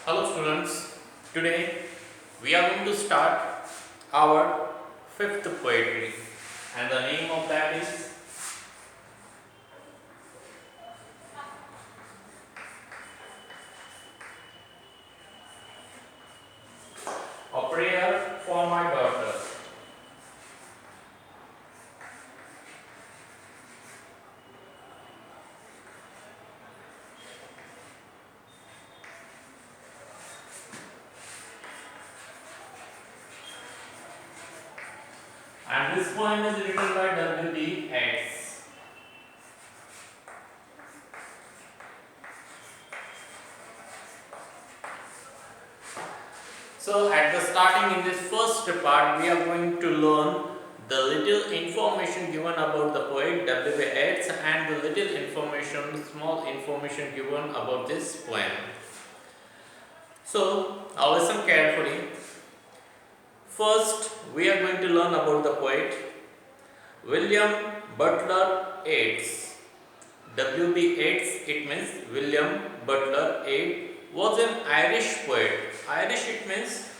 Hello students, today we are going to start our fifth poetry and the name of that is A Prayer for My Daughter. And this poem is written by W.B. Yeats. So at the starting in this first part we are going to learn the little information given about the poet W.B. Yeats and the little information, small information given about this poem. So now listen carefully. First, we are going to learn about the poet William Butler Yeats. W.B. Yeats, it means William Butler Yeats, was an Irish poet. Irish, it means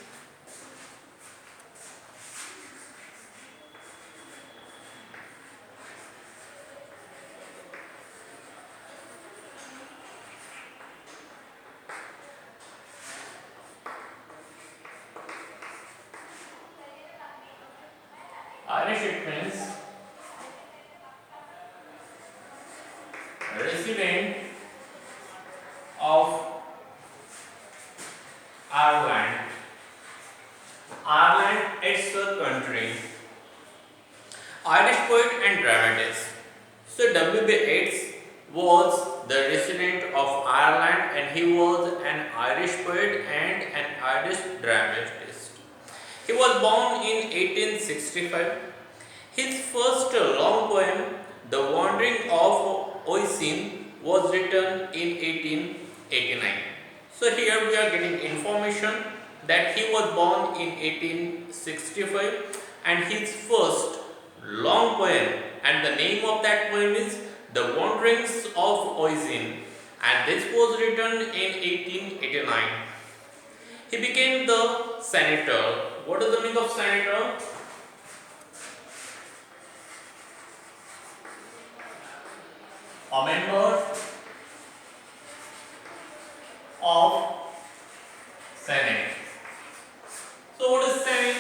Irish, it means resident of Ireland. Ireland, it's a country. Irish poet and dramatist. So W.B. Yeats was the resident of Ireland and he was an Irish poet and an Irish dramatist. He was born in 1865. His first long poem, The Wandering of Oisin, was written in 1889. So here we are getting information that he was born in 1865 and his first long poem and the name of that poem is The Wanderings of Oisin and this was written in 1889. He became the senator. What is the meaning of senator? A member of Senate. So what is Senate?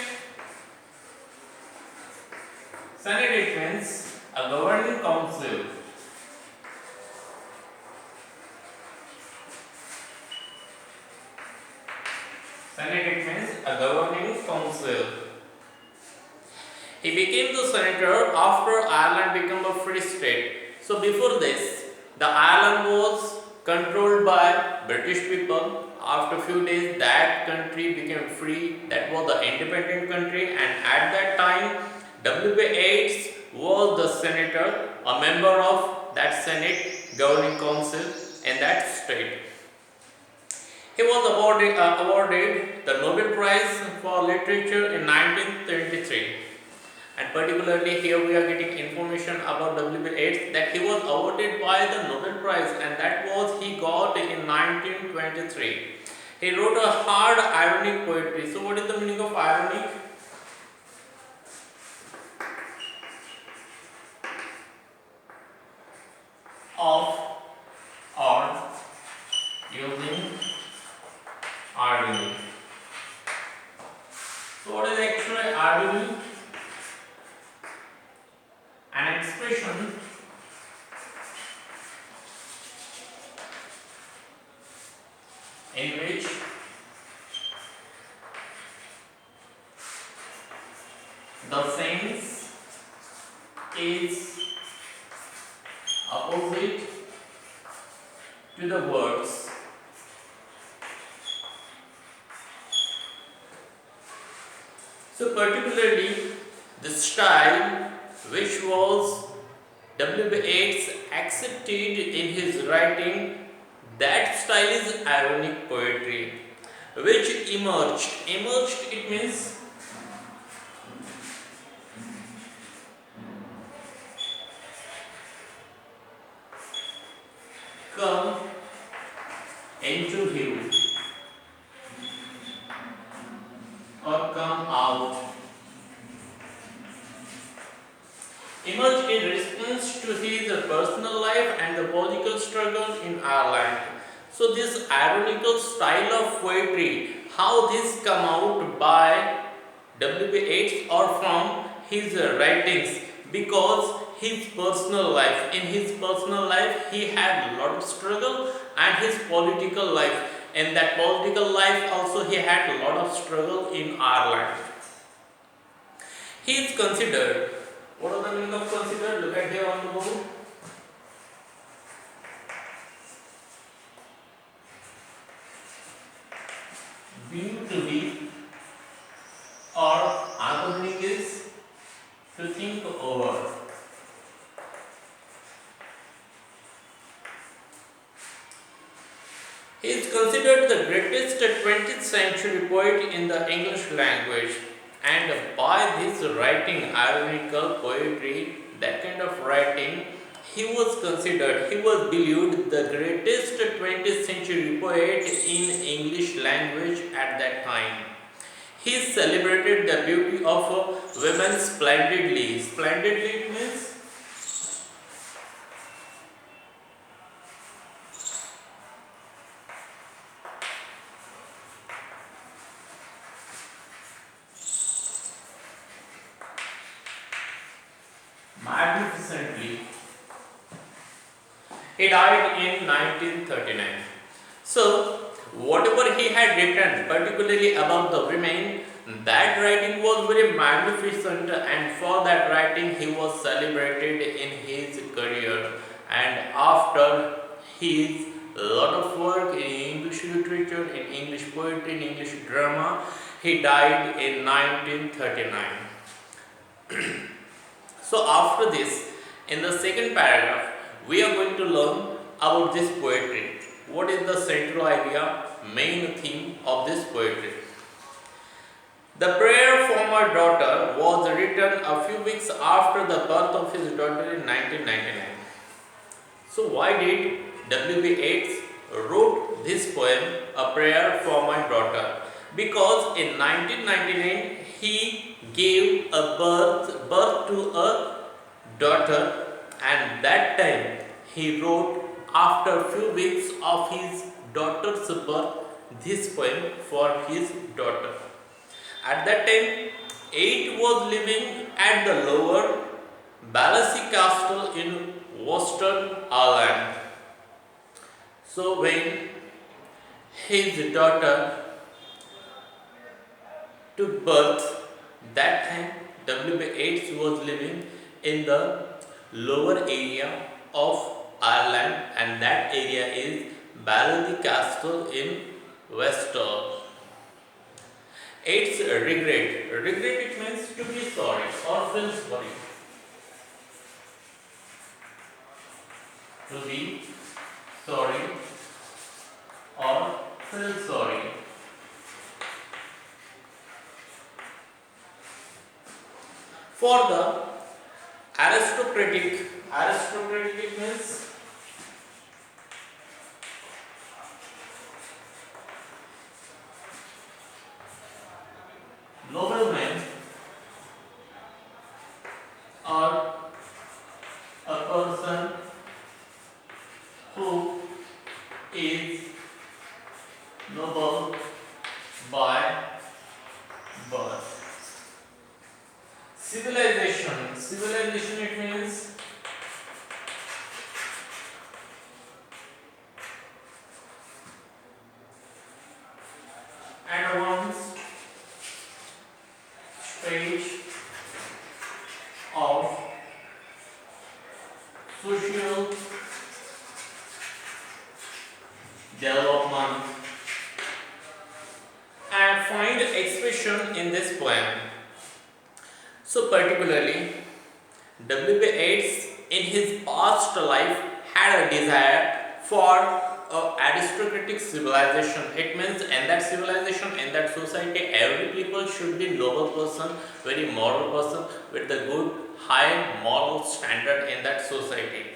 Senate, it means a governing council. Senate, it means a governing council. He became the senator after Ireland became a free state. So before this, the Ireland was controlled by British people. After few days, that country became free. That was the independent country, and at that time, W.B. Yeats was the senator, a member of that Senate governing council in that state. He was awarded the Nobel Prize for Literature in 1923. And particularly here we are getting information about W.B. Yeats that he was awarded by the Nobel Prize and that was he got in 1923. He wrote a hard ironic poetry. So what is the meaning of ironic? Of or using irony. So what is actually irony? An expression in which the sense is opposite to the words. So particularly the style which was W.B. Yeats accepted in his writing, that style is ironic poetry which emerged. Emerged, it means come into view. come out emerged in response to his personal life and the political struggle in Ireland. So this ironical style of poetry, how this come out by W.B. Yeats or from his writings, because his personal life, in his personal life he had a lot of struggle, and his political life, in that political life also he had a lot of struggle in Ireland. He is considered, what are the meaning of considered? Look at here on the board. Viewed to be, or another meaning is to think over. He is considered the greatest 20th century poet in the English language, and by this writing, ironical poetry, that kind of writing, he was considered, he was believed the greatest 20th century poet in English language at that time. He celebrated the beauty of women splendidly. Splendidly means magnificently. He died in 1939. So, whatever he had written, particularly about the women, that writing was very magnificent, and for that writing he was celebrated in his career. And after his lot of work in English literature, in English poetry, in English drama, he died in 1939. So after this, in the second paragraph, we are going to learn about this poetry. What is the central idea, main theme of this poetry? The prayer for my daughter was written a few weeks after the birth of his daughter in 1999. So why did W.B. Yeats wrote this poem, A Prayer for My Daughter? Because in 1999 he gave a birth to a daughter, and that time he wrote after a few weeks of his daughter's birth this poem for his daughter. At that time, Yeats was living at the lower Ballasy Castle in Western Ireland. So when his daughter took birth, that time W.B. Yeats was living in the lower area of Ireland, and that area is Ballasy Castle in Western. Yeats regret. Regret, it means to be sorry or feel sorry. To be sorry or feel sorry. For the aristocratic means nobleman or a person who is noble by birth. Civilization, it means advanced stage of social development, and find expression in this poem. So particularly, W.B. Yeats in his past life had a desire for aristocratic civilization. It means in that civilization, in that society, every people should be noble person, very moral person with the good high moral standard in that society.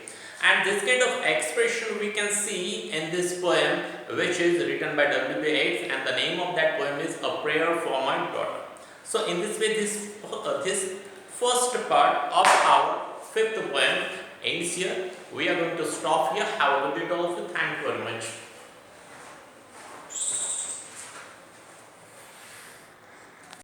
And this kind of expression we can see in this poem, which is written by W.B. Yeats, and the name of that poem is A Prayer for My Daughter. So in this way, this first part of our fifth poem ends here. We are going to stop here. Have a good day to all of you. Thank you very much.